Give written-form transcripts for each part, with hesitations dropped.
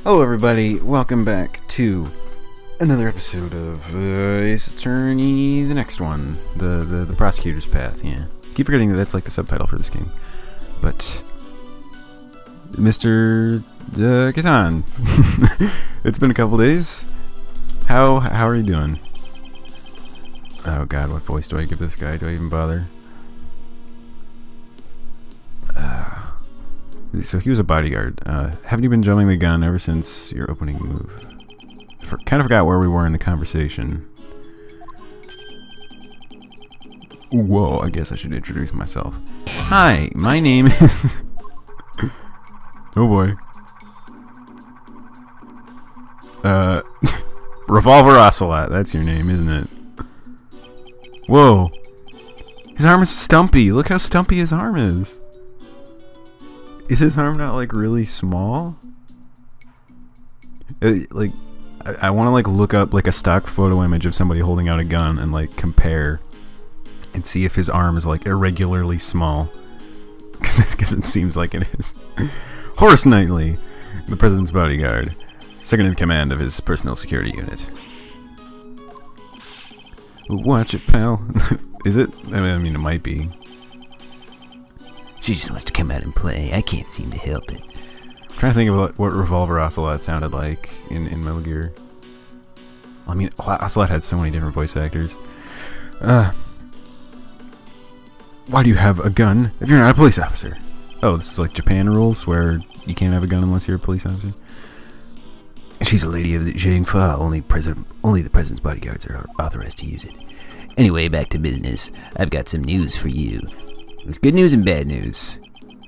Hello everybody, welcome back to another episode of Ace Attorney, the next one, the Prosecutor's Path, yeah. Keep forgetting that that's like the subtitle for this game. But, Mr. Catan, it's been a couple days. How are you doing? Oh god, what voice do I give this guy? Do I even bother? So he was a bodyguard. Haven't you been jumping the gun ever since your opening move? Kind of forgot where we were in the conversation. Whoa, I guess I should introduce myself. Hi, my name is... Oh boy. Revolver Ocelot, that's your name, isn't it? Whoa. His arm is stumpy. Look how stumpy his arm is. Is his arm not like really small? Like, I want to like look up like a stock photo image of somebody holding out a gun and like compare and see if his arm is like irregularly small, because it seems like it is. Horace Knightley, the president's bodyguard, second in command of his personal security unit. Watch it, pal. Is it? I mean, it might be. She just wants to come out and play. I can't seem to help it. I'm trying to think of what Revolver Ocelot sounded like in Metal Gear. I mean, Ocelot had so many different voice actors. Why do you have a gun if you're not a police officer? Oh, this is like Japan rules, where you can't have a gun unless you're a police officer? She's a lady of the Jiangfa. Only the president's bodyguards are authorized to use it. Anyway, back to business. I've got some news for you. It's good news and bad news.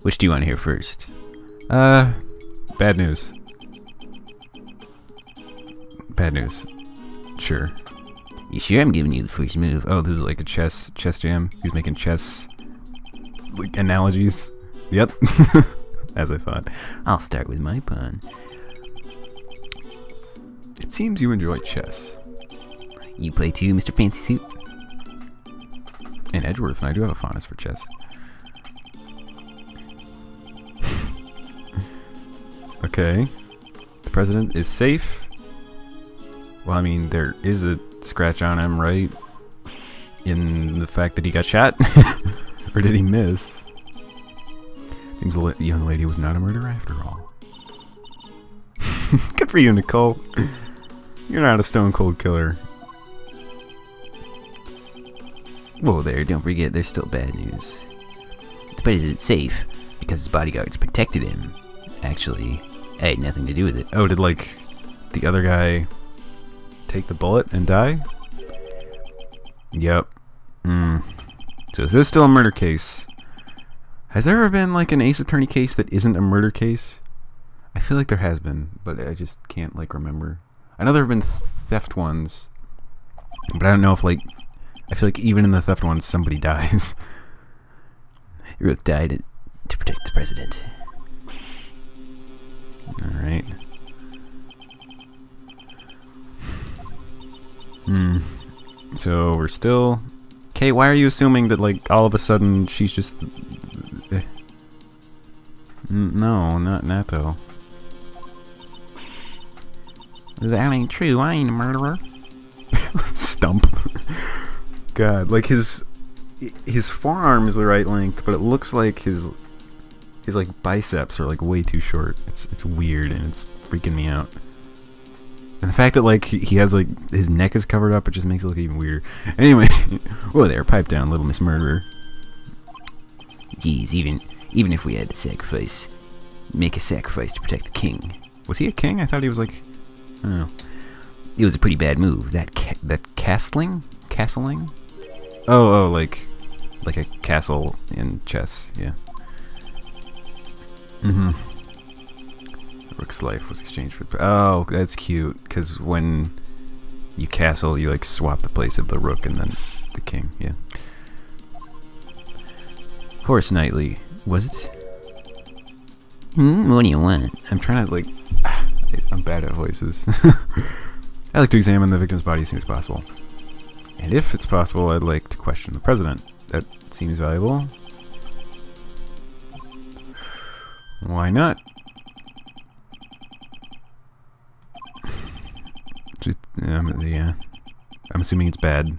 Which do you want to hear first? Bad news. Bad news. Sure. You sure I'm giving you the first move? Oh, this is like a chess jam. He's making chess like analogies. Yep. As I thought. I'll start with my pawn. It seems you enjoy chess. You play too, Mr. Fancy Suit? In Edgeworth, and I do have a fondness for chess. Okay. The president is safe. Well, I mean, there is a scratch on him, right? In the fact that he got shot? Or did he miss? Seems the young lady was not a murderer after all. Good for you, Nicole. You're not a stone-cold killer. Whoa there, don't forget there's still bad news. The president's safe because his bodyguards protected him. Actually, I had nothing to do with it. Oh, did like the other guy take the bullet and die? Yep. So is this still a murder case? Has there ever been like an Ace Attorney case that isn't a murder case? I feel like there has been, but I just can't like remember. I know there have been theft ones, but I don't know if like, I feel like even in the theft ones somebody dies. Rook died to protect the president. Alright. So we're still... Okay, why are you assuming that, like, all of a sudden she's just... No, not though. That ain't true, I ain't a murderer. Stump. God, like his forearm is the right length, but it looks like his like biceps are like way too short. It's weird and it's freaking me out. And the fact that like he has like his neck is covered up, it just makes it look even weirder. Anyway, whoa there, pipe down, little Miss Murderer. Geez, even if we had to make a sacrifice to protect the king. Was he a king? I thought he was like, I don't know. It was a pretty bad move. That castling? Oh, like a castle in chess, yeah. Rook's life was exchanged for... Oh, that's cute, because when you castle, you like swap the place of the rook and then the king, yeah. Horace Knightley, was it? What do you want? I'm trying to like... I'm bad at voices. I'd like to examine the victim's body as soon as possible. And if it's possible, I'd like to question the president. That seems valuable. Why not? Yeah. I'm assuming it's bad.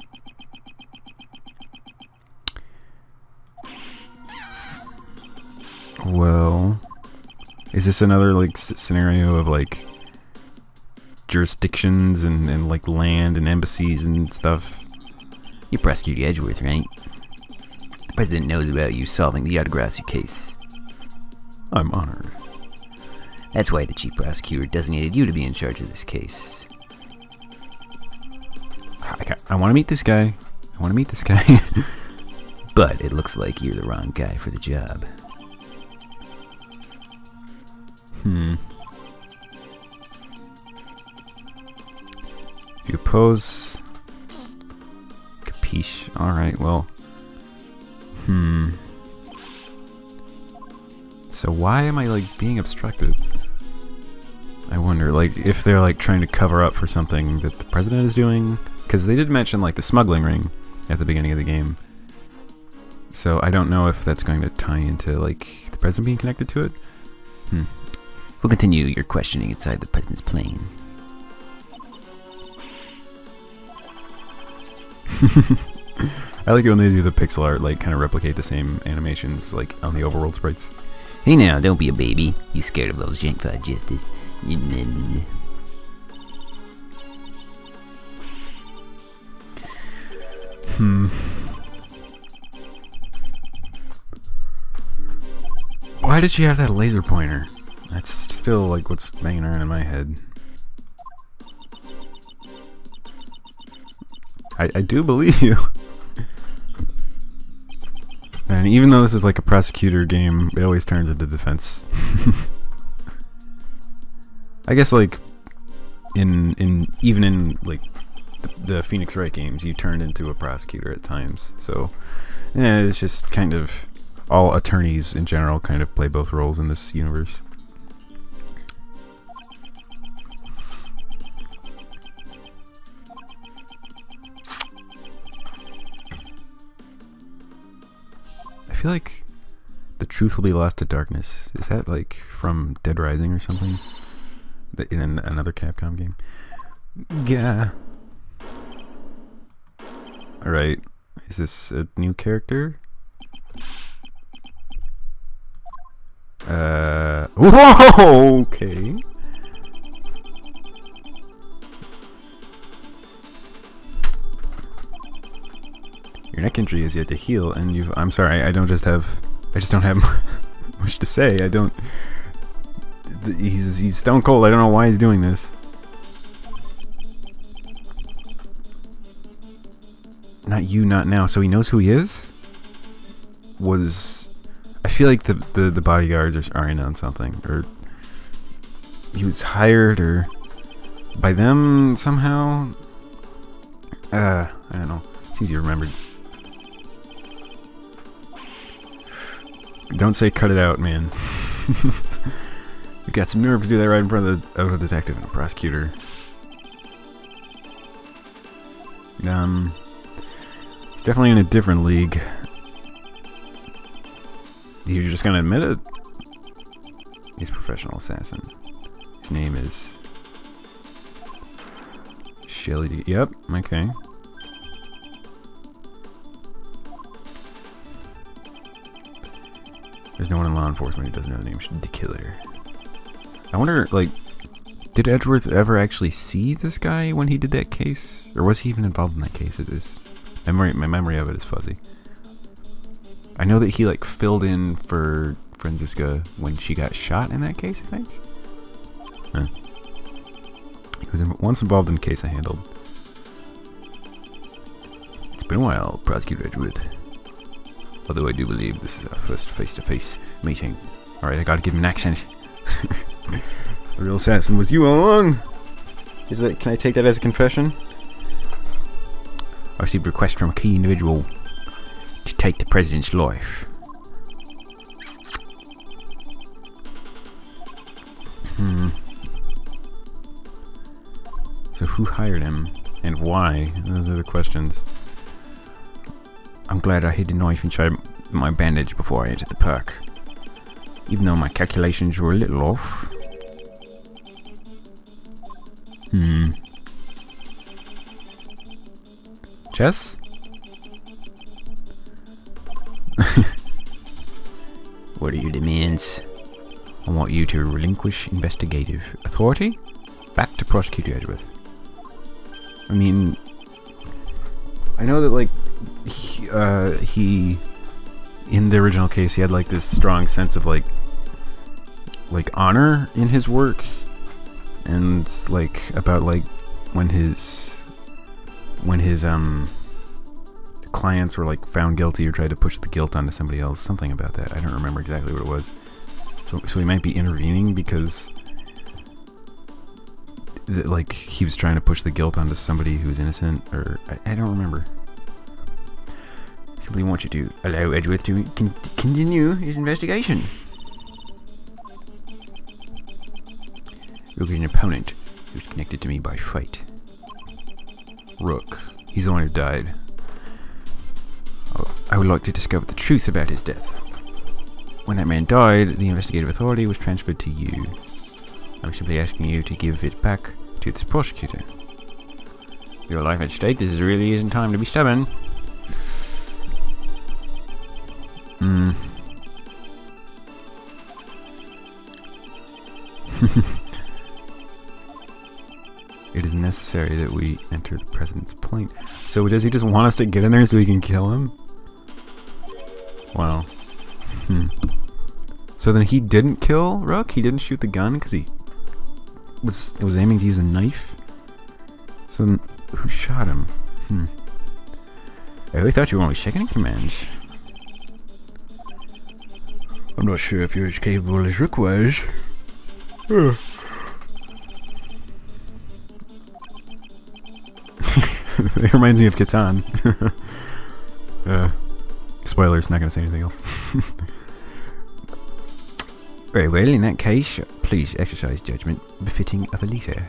Well, is this another like scenario of like jurisdictions and like land and embassies and stuff? You're Prosecutor Edgeworth, right? The president knows about you solving the Artegrasu case. I'm honored. That's why the chief prosecutor designated you to be in charge of this case. I want to meet this guy. I want to meet this guy. But it looks like you're the wrong guy for the job. If you oppose... Capiche. Alright, well... So why am I, like, being obstructed? I wonder, like, if they're, like, trying to cover up for something that the president is doing? Because they did mention, like, the smuggling ring at the beginning of the game. So I don't know if that's going to tie into, like, the president being connected to it. We'll continue your questioning inside the president's plane. I like it when they do the pixel art, like, kind of replicate the same animations, like, on the overworld sprites. Hey now, don't be a baby. You scared of those Genfire justice. Why did she have that laser pointer? That's still, like, what's banging around in my head. I do believe you. And even though this is like a prosecutor game, it always turns into defense. I guess like even in like the Phoenix Wright games, you turned into a prosecutor at times. So yeah, it's just kind of all attorneys in general kind of play both roles in this universe. I feel like the truth will be lost to darkness. Is that like from Dead Rising or something? In another Capcom game? Yeah. Alright. Is this a new character? Whoa! Okay. Your neck injury is yet to heal, and I'm sorry, I just don't have much to say. I don't... He's stone cold. I don't know why he's doing this. Not you, not now. So he knows who he is? I feel like the bodyguards are in on something. Or he was hired, or by them somehow? I don't know. It's easy to remember. Don't say cut it out, man. You got some nerve to do that right in front of a detective and a prosecutor. He's definitely in a different league. You're just gonna admit it? He's a professional assassin. His name is Shelly D. Yep, okay. There's no one in law enforcement who doesn't know the name The Killer. I wonder, like, did Edgeworth ever actually see this guy when he did that case? Or was he even involved in that case? My memory of it is fuzzy. I know that he, like, filled in for Franziska when she got shot in that case, I think? Huh. He was once involved in a case I handled. It's been a while, Prosecutor Edgeworth. Although I do believe this is our first face-to-face meeting. Alright, I gotta give him an accent. The real assassin was you all along! Can I take that as a confession? I received a request from a key individual to take the president's life. So who hired him? And why? Those are the questions. I'm glad I hid the knife inside my bandage before I entered the park. Even though my calculations were a little off. Chess? What are your demands? I want you to relinquish investigative authority back to Prosecutor Edgeworth. I mean, I know that, like, he in the original case, he had, like, this strong sense of, like honor in his work, and, like, about, like, when his clients were, like, found guilty or tried to push the guilt onto somebody else. Something about that. I don't remember exactly what it was. So he might be intervening because, like, he was trying to push the guilt onto somebody who's innocent, or I don't remember. Simply want you to allow Edgeworth to continue his investigation. Rook is an opponent who's connected to me by fight. Rook. He's the one who died. I would like to discover the truth about his death. When that man died, the investigative authority was transferred to you. I'm simply asking you to give it back to this prosecutor. Your life at stake, this really isn't time to be stubborn. It is necessary that we enter the president's plane. So does he just want us to get in there so we can kill him? Wow. So then he didn't kill Rook? He didn't shoot the gun because he was aiming to use a knife? So then who shot him? Oh, I thought you were only second in command. I'm not sure if you're as capable as Rook was. It reminds me of Catan. Spoilers, not gonna say anything else. Very well, in that case, please exercise judgment befitting of a leader.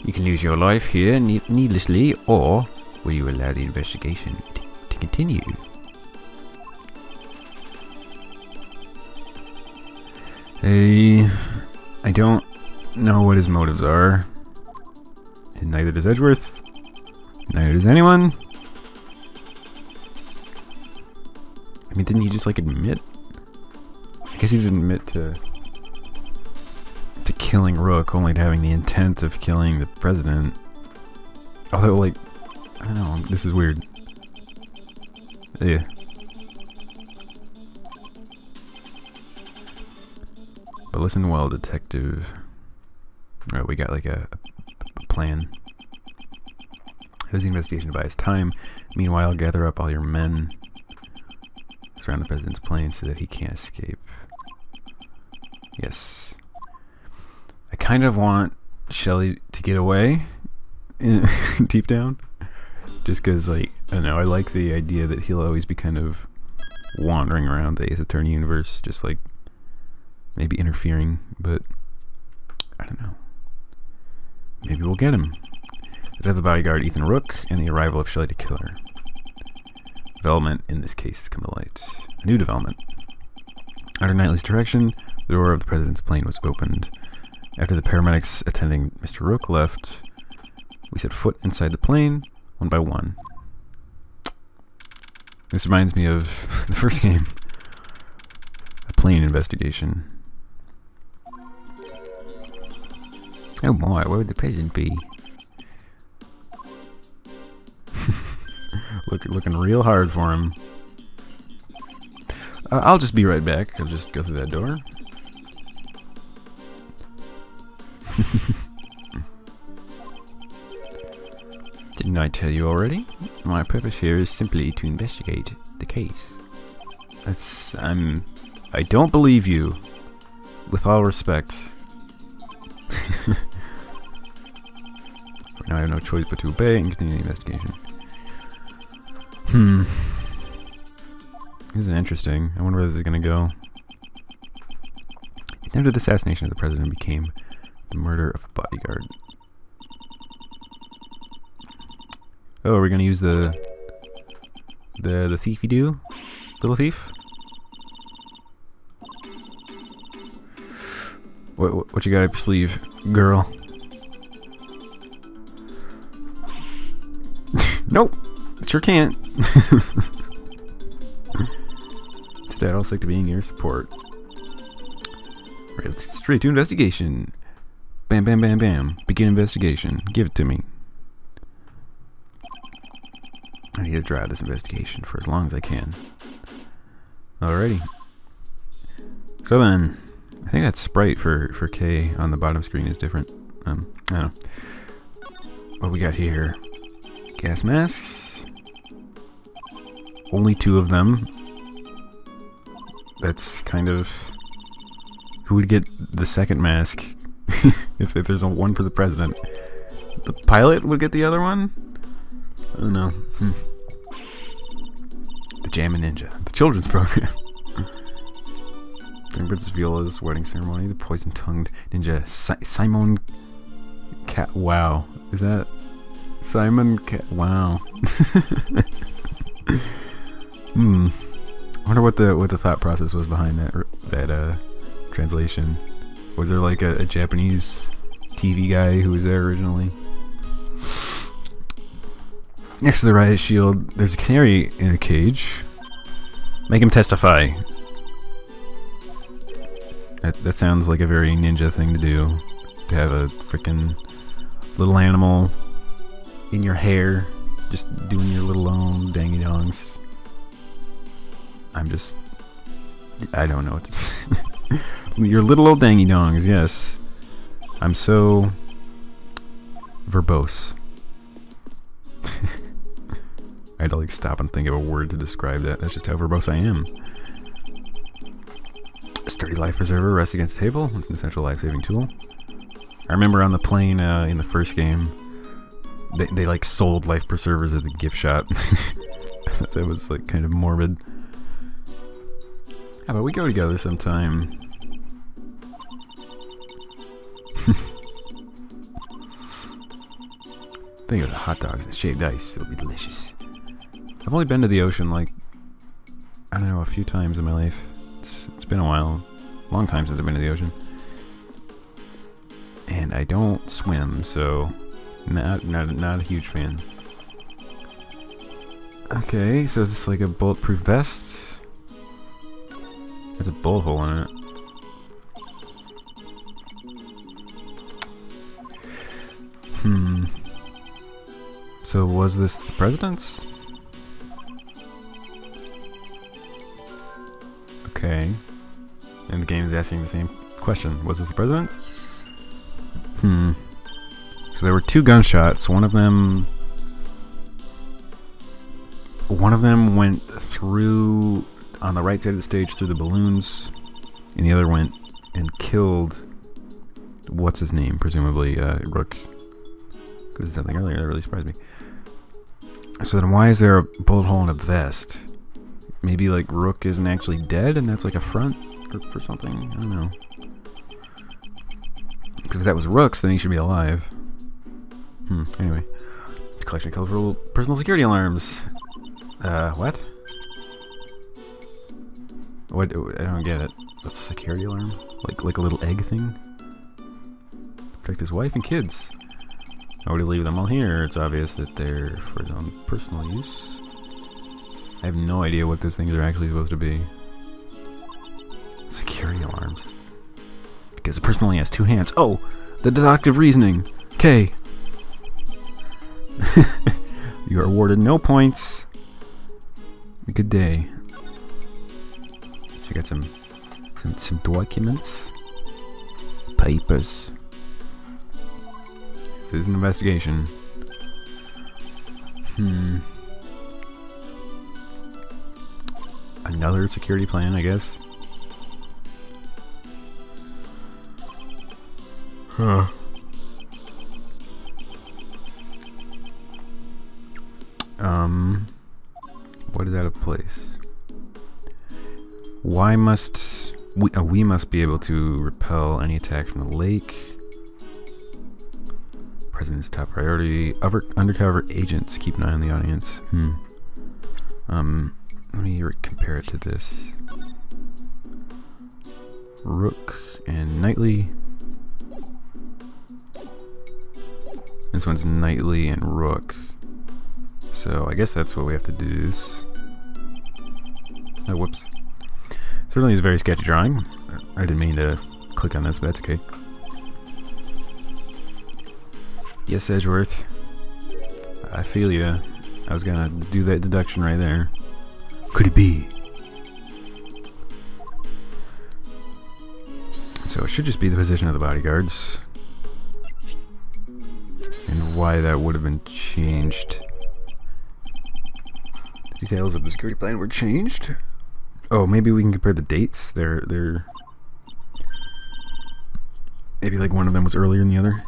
You can lose your life here needlessly, or will you allow the investigation to continue? I don't know what his motives are. And neither does Edgeworth. Neither does anyone. I mean, didn't he just, like, admit? I guess he didn't admit to killing Rook, only to having the intent of killing the president. Although, like, I don't know, this is weird. Yeah. But listen well, detective. Alright, we got, like, a plan. There's the investigation to buy us time. Meanwhile, gather up all your men. Surround the president's plane so that he can't escape. Yes. I kind of want Shelley to get away deep down. Just because, like, I don't know, I like the idea that he'll always be kind of wandering around the Ace Attorney universe, just like maybe interfering, but I don't know. Maybe we'll get him. The death of the bodyguard Ethan Rook and the arrival of Shelley to kill her. Development in this case has come to light. A new development. Under Knightley's direction, the door of the president's plane was opened. After the paramedics attending Mr. Rook left, we set foot inside the plane, one by one. This reminds me of the first game. A plane investigation. Oh my, where would the president be? Looking real hard for him. I'll just be right back. I'll just go through that door. Didn't I tell you already? My purpose here is simply to investigate the case. I don't believe you. With all respect. Now I have no choice but to obey and continue the investigation. This is interesting. I wonder where this is going to go. The attempted assassination of the president became the murder of a bodyguard. Oh, are we going to use the thiefy do? Little thief? What you got up your sleeve, girl? Nope. Sure can't. Instead, I'll stick to being your support. Right, let's get straight to investigation. Bam, bam, bam, bam. Begin investigation. Give it to me. I need to drive this investigation for as long as I can. Alrighty. So then, I think that sprite for K on the bottom screen is different. I don't know. What we got here? Gas masks. Only 2 of them. That's kind of... Who would get the second mask if there's one for the president? The pilot would get the other one? I don't know. The Jammin' Ninja. The children's program. During Princess Viola's wedding ceremony, the poison-tongued ninja Simon Cat. Wow. Is that Simon Cat? Wow. I wonder what the thought process was behind that translation. Was there like a Japanese TV guy who was there originally? Next to the riot shield, there's a canary in a cage. Make him testify. That sounds like a very ninja thing to do. To have a freaking little animal in your hair, just doing your little own dangy dongs. I don't know what to say. Your little old dangy dongs, yes. I'm so verbose. I had to like stop and think of a word to describe that. That's just how verbose I am. A sturdy life preserver rests against the table. It's an essential life-saving tool. I remember on the plane in the first game, they like sold life preservers at the gift shop. That was like kind of morbid. How about we go together sometime? Think of the hot dogs and shaved ice. It'll be delicious. I've only been to the ocean like, I don't know, a few times in my life. It's been a while. Long time since I've been to the ocean. And I don't swim, so not a huge fan. Okay, so is this like a bulletproof vest? There's a bullet hole in it. So was this the president's? Okay. And the game is asking the same question. Was this the president's? So there were 2 gunshots. One of them went through on the right side of the stage through the balloons, and the other went and killed what's his name, presumably Rook. Because it's something earlier that really surprised me. So then why is there a bullet hole in a vest? Maybe like Rook isn't actually dead and that's like a front for something? I don't know. Because if that was Rook's, then he should be alive. Anyway. It's a collection of colorful personal security alarms. What? What? I don't get it. That's a security alarm? Like a little egg thing? Protect his wife and kids. Why would he leave them all here? It's obvious that they're for his own personal use. I have no idea what those things are actually supposed to be. Security alarms. Because a person only has 2 hands. Oh! The deductive reasoning! Okay. You are awarded no points. Good day. So you got some documents. Papers. This is an investigation. Another security plan, I guess. Huh. What is out of place? Why must we must be able to repel any attack from the lake? President's top priority. Undercover agents keep an eye on the audience. Let me compare it to this. Rook and Knightley. This one's Knightley and Rook. So I guess that's what we have to do. Oh, whoops. Certainly is a very sketchy drawing. I didn't mean to click on this, but that's okay. Yes, Edgeworth. I feel you. I was gonna do that deduction right there. Could it be? So it should just be the position of the bodyguards. And why that would have been changed. The details of the security plan were changed. Oh, maybe we can compare the dates. They're maybe like one of them was earlier than the other.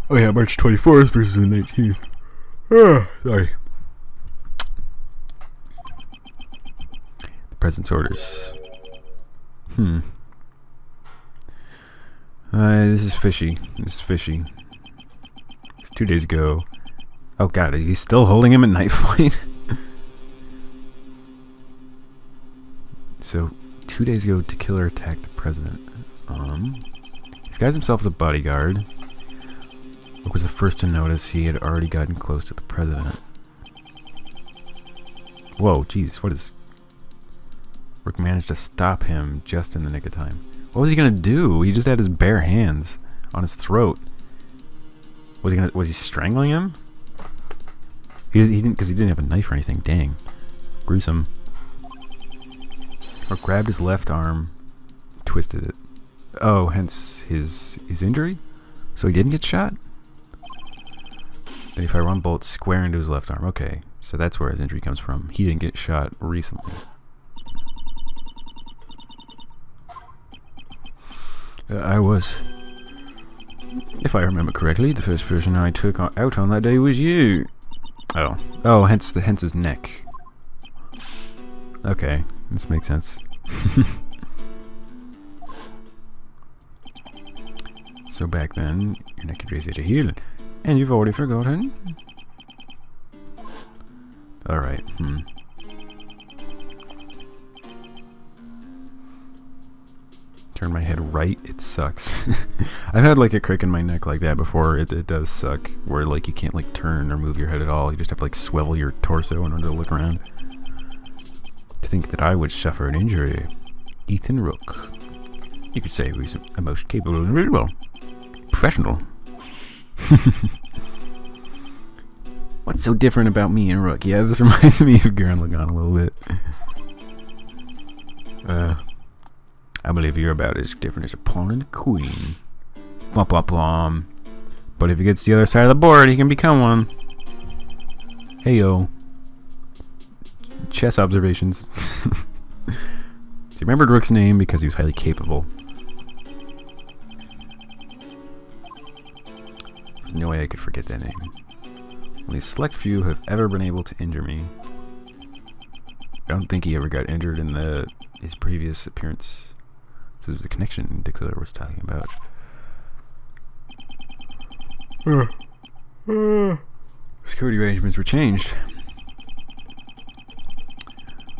Oh yeah, March 24th versus the 19th. Sorry. The President's orders. This is fishy. This is fishy. It's 2 days ago. Oh god, he's still holding him at knife point? So, 2 days ago, to kill or attack the president. Disguised himself as a bodyguard. Rook was the first to notice he had already gotten close to the president. Whoa, jeez, what is... Rook managed to stop him just in the nick of time. What was he gonna do? He just had his bare hands on his throat. Was he strangling him? He didn't, because he didn't have a knife or anything. Dang. Gruesome. Rook grabbed his left arm, twisted it. Oh, hence his injury? So he didn't get shot? Then he fired one bolt square into his left arm. Okay, so that's where his injury comes from. He didn't get shot recently. I was, if I remember correctly, the first person I took out on that day was you. Oh, hence his neck. Okay, this makes sense. So back then, your neck had raised to heal, and you've already forgotten. All right. Turn my head right, it sucks. I've had like a crick in my neck like that before. It does suck, where like you can't like turn or move your head at all. You just have to like swivel your torso in order to look around. To think that I would suffer an injury. Ethan Rook. You could say he's a most capable individual. Professional. What's so different about me and Rook? Yeah, this reminds me of Gurren Lagann a little bit. I believe you're about as different as a pawn and a queen. Blah blah blah. But if he gets to the other side of the board, he can become one. Hey yo. Chess observations. He remembered Rook's name because he was highly capable. There's no way I could forget that name. Only a select few have ever been able to injure me. I don't think he ever got injured in his previous appearance. This is the connection Dictator was talking about. Security arrangements were changed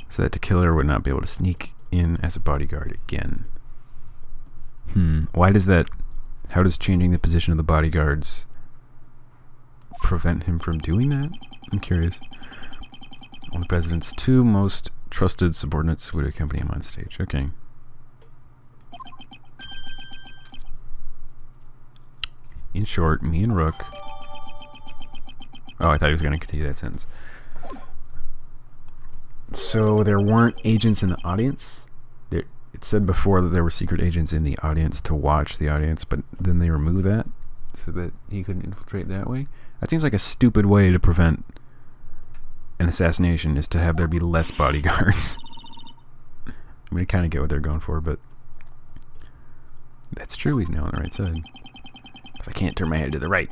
so that the killer would not be able to sneak in as a bodyguard again. Why does that... How does changing the position of the bodyguards prevent him from doing that? I'm curious. One of the president's two most trusted subordinates would accompany him on stage. Okay. In short, me and Rook... Oh, I thought he was going to continue that sentence. So there weren't agents in the audience? It said before that there were secret agents in the audience to watch the audience, but then they removed that so that he couldn't infiltrate that way? That seems like a stupid way to prevent an assassination, is to have there be less bodyguards. I mean, I kind of get what they're going for, but that's true, he's now on the right side. I can't turn my head to the right.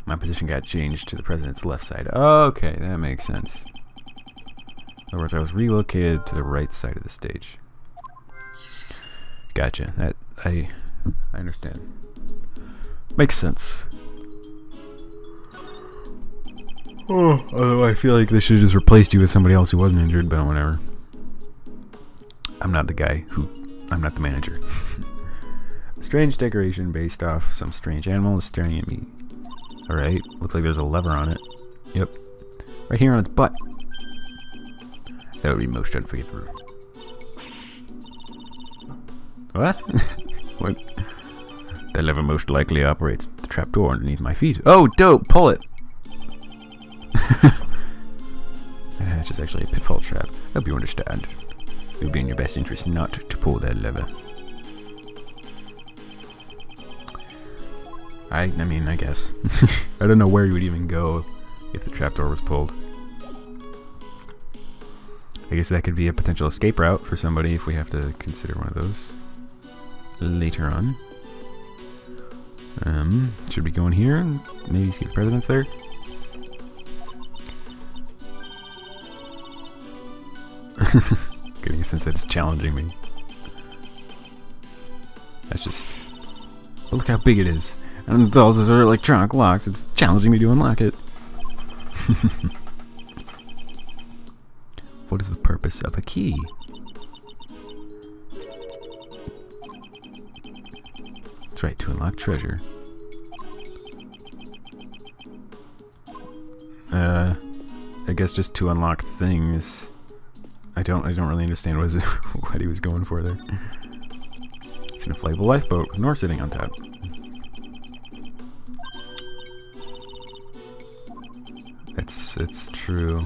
My position got changed to the president's left side. Okay, that makes sense. In other words, I was relocated to the right side of the stage. Gotcha. That I understand. Makes sense. Oh, although I feel like they should have just replaced you with somebody else who wasn't injured, but whatever. I'm not the guy who... I'm not the manager. A strange decoration based off some strange animal is staring at me. Alright, looks like there's a lever on it. Yep. Right here on its butt. That would be most unforgivable. What? What? That lever most likely operates the trapdoor underneath my feet. Oh, dope! Pull it! That hatch is actually a pitfall trap. I hope you understand. It would be in your best interest not to pull that lever. I mean, I guess. I don't know where you would even go if the trapdoor was pulled. I guess that could be a potential escape route for somebody if we have to consider one of those later on. Should we go in here and maybe see if the president's there? Getting a sense that it's challenging me. That's just... But look how big it is. And all those are electronic locks. It's challenging me to unlock it. What is the purpose of a key? That's right, to unlock treasure. I guess just to unlock things. I don't really understand what he was going for there. It's an inflatable lifeboat with Nor sitting on top. It's true.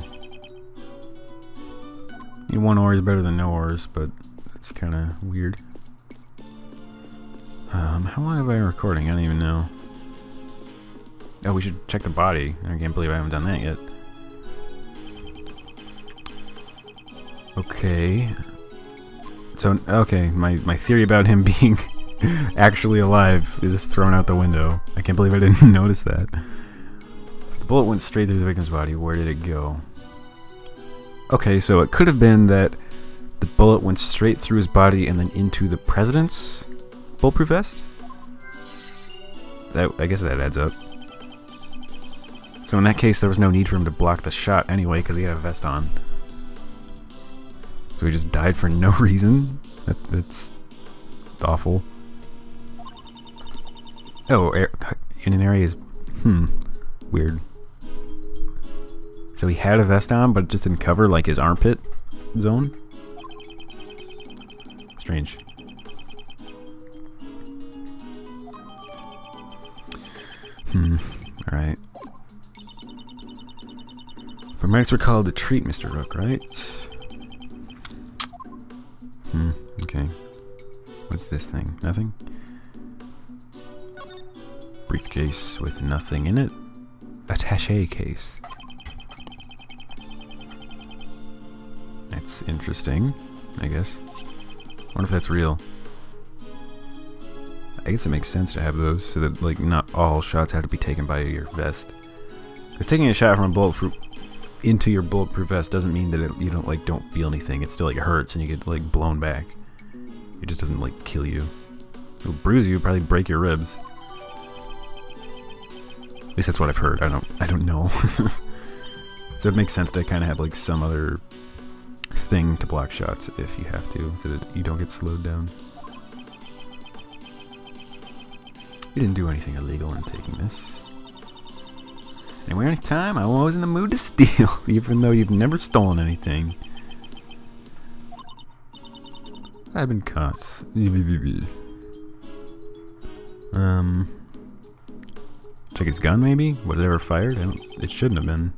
I mean, one oar is better than no oars, but it's kind of weird. How long have I been recording? I don't even know. Oh, we should check the body. I can't believe I haven't done that yet. Okay. So, okay, my theory about him being actually alive is just thrown out the window. I can't believe I didn't notice that. The bullet went straight through the victim's body. Where did it go? Okay, so it could have been that the bullet went straight through his body and then into the president's bulletproof vest? I guess that adds up. So in that case, there was no need for him to block the shot anyway, because he had a vest on. So he just died for no reason? That's awful. Oh, in an area is... weird. So he had a vest on, but it just didn't cover, like, his armpit zone? Strange. Alright. Paramedics were called to treat Mr. Rook, right? Okay. What's this thing? Nothing? Briefcase with nothing in it. Attaché case. That's interesting, I guess. Wonder if that's real. I guess it makes sense to have those so that, like, not all shots have to be taken by your vest. Because taking a shot from a bulletproof into your bulletproof vest doesn't mean that you don't feel anything. It still, like, hurts and you get, like, blown back. It just doesn't, like, kill you. It'll bruise you, probably break your ribs. At least that's what I've heard. I don't know. So it makes sense to kind of have, like, some other thing to block shots if you have to, so that you don't get slowed down. You didn't do anything illegal in taking this. Anyway, anytime, I'm always in the mood to steal, even though you've never stolen anything. I've been caught. Check his gun, maybe? Was it ever fired? It shouldn't have been.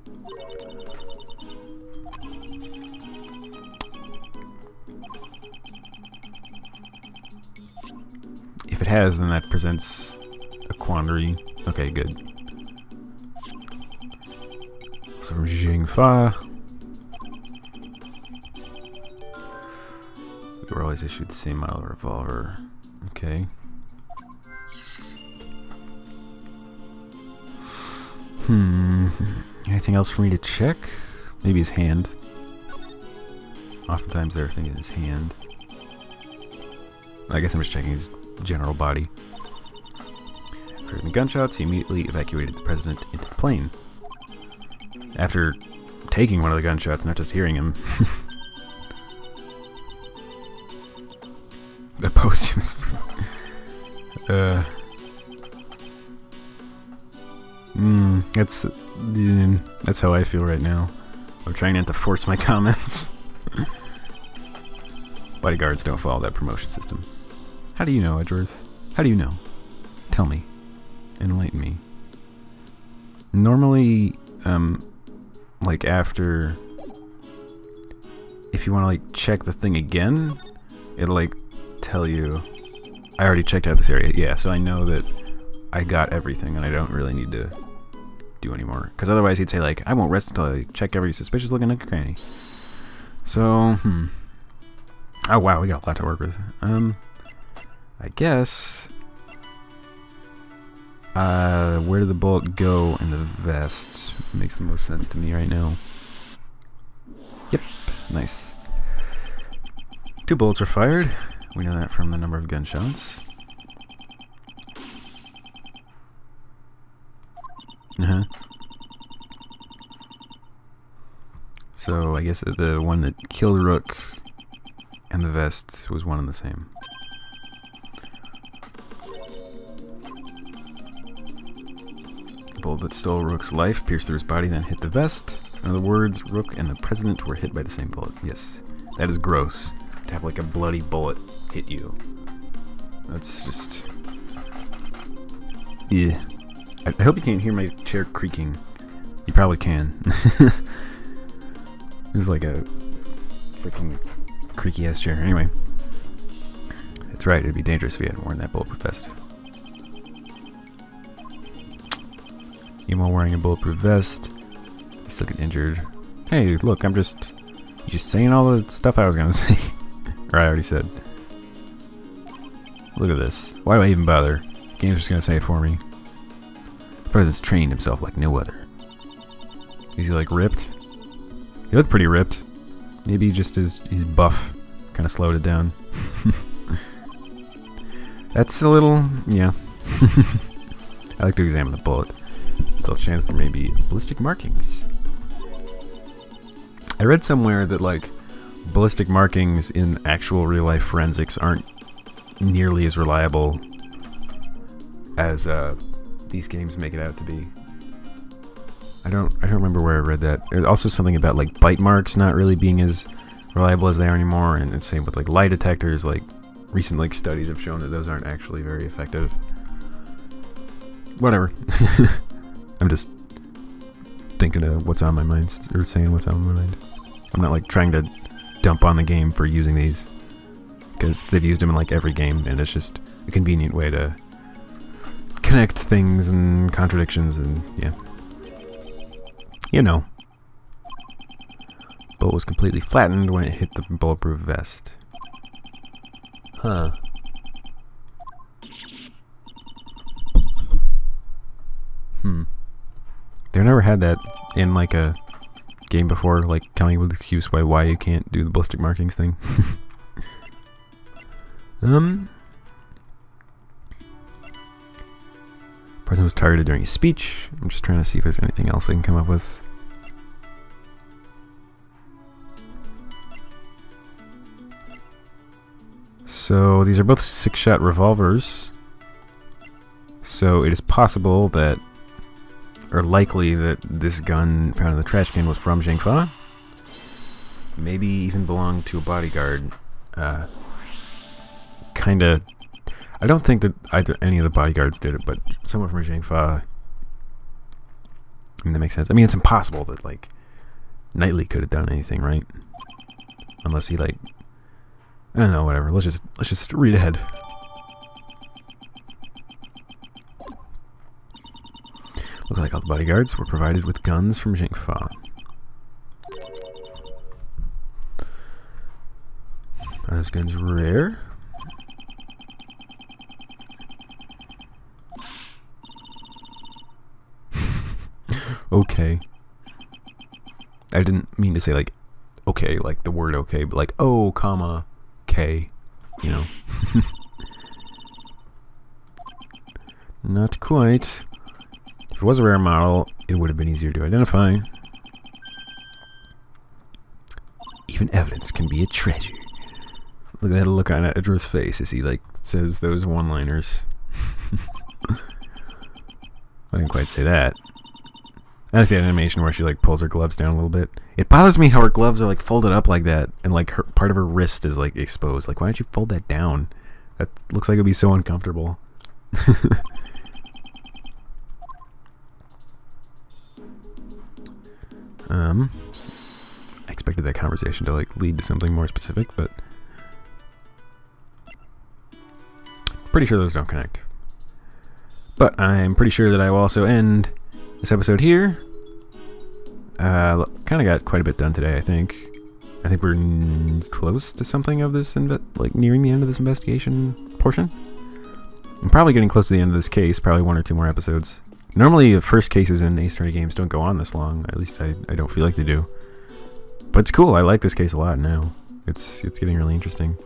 If it has, then that presents a quandary. Okay, good. So from Jingfa. We were always issued the same model revolver. Okay. Anything else for me to check? Maybe his hand. Oftentimes they're thinking his hand. I guess I'm just checking his general body. Hearing the gunshots, he immediately evacuated the president into the plane. After taking one of the gunshots, not just hearing him. The posthumous. That's how I feel right now. I'm trying not to force my comments. Bodyguards don't follow that promotion system. How do you know, Edgeworth? How do you know? Tell me. Enlighten me. Normally, like after, if you want to like check the thing again, it'll like tell you, I already checked out this area. Yeah, so I know that I got everything and I don't really need to do anymore. Because otherwise he'd say like, I won't rest until I check every suspicious looking nook and cranny. So, oh wow, we got a lot to work with. I guess, where did the bullet go in the vest? Makes the most sense to me right now. Yep, nice. 2 bullets are fired. We know that from the number of gunshots. So I guess the one that killed Rook and the vest was one and the same. The bullet that stole Rook's life pierced through his body, then hit the vest. In other words, Rook and the President were hit by the same bullet. Yes, that is gross. To have like a bloody bullet hit you. That's just... yeah. I hope you can't hear my chair creaking. You probably can. This is like a freaking creaky ass chair. Anyway. That's right, it'd be dangerous if you hadn't worn that bulletproof vest. Even while wearing a bulletproof vest, you still get injured. Hey, look, I'm just saying all the stuff I was gonna say. Or I already said. Look at this. Why do I even bother? The game's just gonna say it for me. The President's trained himself like no other. Is he like ripped? He looked pretty ripped. Maybe just he's buff kind of slowed it down. That's a little, yeah. I like to examine the bullet. Still a chance there may be ballistic markings. I read somewhere that like ballistic markings in actual real life forensics aren't nearly as reliable as these games make it out to be. I don't remember where I read that. There's also something about like bite marks not really being as reliable as they are anymore, and same with like lie detectors. Like recent like studies have shown that those aren't actually very effective. Whatever. I'm just thinking of what's on my mind, or saying what's on my mind. I'm not like trying to dump on the game for using these, because they've used them in like every game, and it's just a convenient way to connect things and contradictions, and yeah. You know. Bullet was completely flattened when it hit the bulletproof vest. Huh. They've never had that in like a game before, like coming up with an excuse why you can't do the ballistic markings thing. President was targeted during his speech. I'm just trying to see if there's anything else I can come up with. So these are both 6-shot revolvers. So it is possible that, or likely that this gun found in the trash can was from Zhang Fa. Maybe even belonged to a bodyguard. Kinda. I don't think that any of the bodyguards did it, but someone from Zhang Fa. I mean, that makes sense. I mean, it's impossible that like Knightley could have done anything, right? Unless he like, I don't know, whatever. Let's just read ahead. Looks like all the bodyguards were provided with guns from Zhang Fa. Are those guns rare? Okay. I didn't mean to say like okay, like the word okay, but like oh, comma, K, you know. Not quite. If it was a rare model, it would have been easier to identify. Even evidence can be a treasure. Look at that look on Edgeworth's face as he like says those one-liners. I didn't quite say that. I like the animation where she like pulls her gloves down a little bit. It bothers me how her gloves are like folded up like that, and like her part of her wrist is like exposed. Like, why don't you fold that down? That looks like it'd be so uncomfortable. I expected that conversation to like lead to something more specific, but pretty sure those don't connect. But I'm pretty sure that I will also end this episode here. Kind of got quite a bit done today, I think. I think we're close to something of this, like nearing the end of this investigation portion. I'm probably getting close to the end of this case, probably 1 or 2 more episodes. Normally, the first cases in Ace Attorney games don't go on this long. At least I don't feel like they do. But it's cool. I like this case a lot now. It's getting really interesting.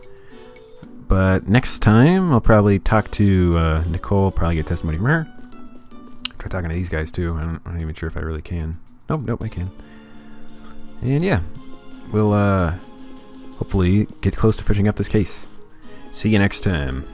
But next time, I'll probably talk to Nicole, probably get testimony from her. Try talking to these guys, too. I'm not even sure if I really can. Nope, I can. And yeah, we'll hopefully get close to finishing up this case. See you next time.